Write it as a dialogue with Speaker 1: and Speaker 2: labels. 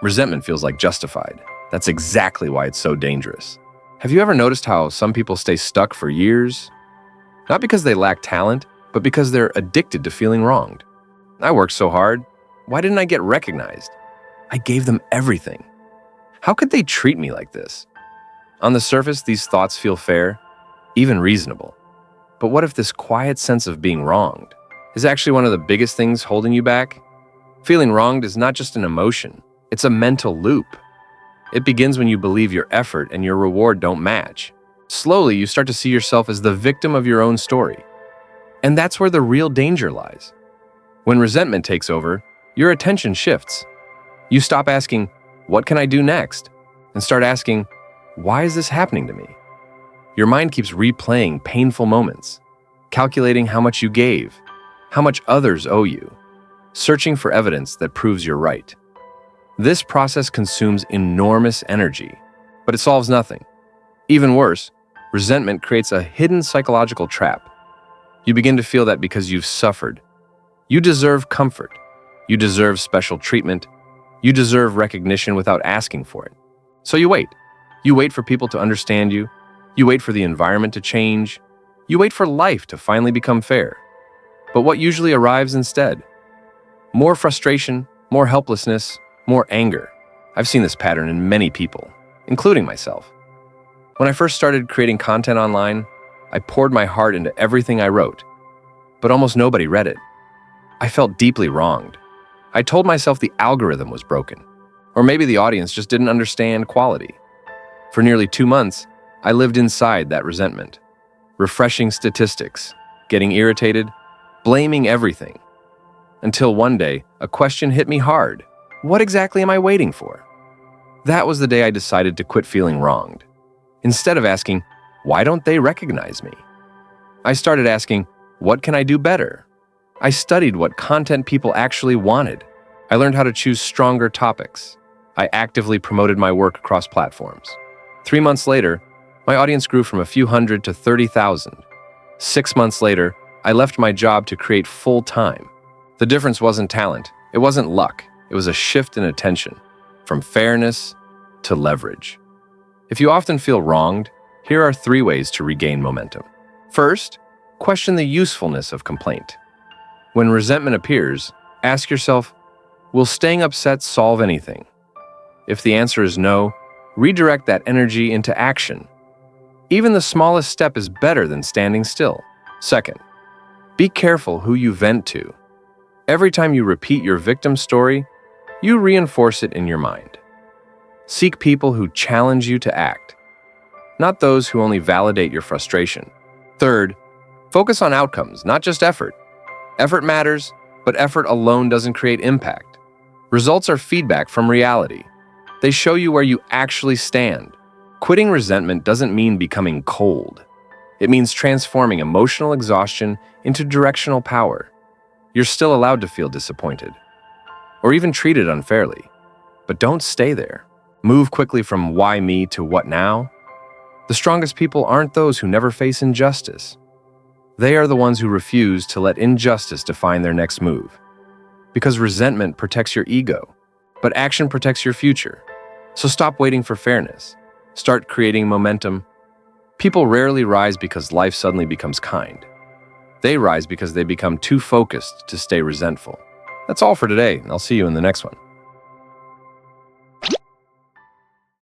Speaker 1: Resentment feels like justified. That's exactly why it's so dangerous. Have you ever noticed how some people stay stuck for years? Not because they lack talent, but because they're addicted to feeling wronged. I worked so hard. Why didn't I get recognized? I gave them everything. How could they treat me like this? On the surface, these thoughts feel fair, even reasonable. But what if this quiet sense of being wronged is actually one of the biggest things holding you back? Feeling wronged is not just an emotion, it's a mental loop. It begins when you believe your effort and your reward don't match. Slowly, you start to see yourself as the victim of your own story. And that's where the real danger lies. When resentment takes over, your attention shifts. You stop asking, "What can I do next?" and start asking, "Why is this happening to me?" Your mind keeps replaying painful moments, calculating how much you gave, how much others owe you, searching for evidence that proves you're right. This process consumes enormous energy, but it solves nothing. Even worse, resentment creates a hidden psychological trap. You begin to feel that because you've suffered, you deserve comfort, you deserve special treatment, you deserve recognition without asking for it. So you wait. You wait for people to understand you. You wait for the environment to change. You wait for life to finally become fair. But what usually arrives instead? More frustration, more helplessness, more anger. I've seen this pattern in many people, including myself. When I first started creating content online, I poured my heart into everything I wrote, but almost nobody read it. I felt deeply wronged. I told myself the algorithm was broken, or maybe the audience just didn't understand quality. For nearly 2 months, I lived inside that resentment, refreshing statistics, getting irritated, blaming everything. Until one day, a question hit me hard. What exactly am I waiting for? That was the day I decided to quit feeling wronged. Instead of asking, "Why don't they recognize me?" I started asking, "What can I do better?" I studied what content people actually wanted. I learned how to choose stronger topics. I actively promoted my work across platforms. 3 months later, my audience grew from a few hundred to 30,000. 6 months later, I left my job to create full-time. The difference wasn't talent. It wasn't luck. It was a shift in attention, from fairness to leverage. If you often feel wronged, here are 3 ways to regain momentum. First, question the usefulness of complaint. When resentment appears, ask yourself, will staying upset solve anything? If the answer is no, redirect that energy into action. Even the smallest step is better than standing still. Second, be careful who you vent to. Every time you repeat your victim story, you reinforce it in your mind. Seek people who challenge you to act, not those who only validate your frustration. Third, focus on outcomes, not just effort. Effort matters, but effort alone doesn't create impact. Results are feedback from reality. They show you where you actually stand. Quitting resentment doesn't mean becoming cold. It means transforming emotional exhaustion into directional power. You're still allowed to feel disappointed, or even treated unfairly. But don't stay there. Move quickly from why me to what now. The strongest people aren't those who never face injustice. They are the ones who refuse to let injustice define their next move. Because resentment protects your ego, but action protects your future. So stop waiting for fairness. Start creating momentum. People rarely rise because life suddenly becomes kind. They rise because they become too focused to stay resentful. That's all for today, and I'll see you in the next one.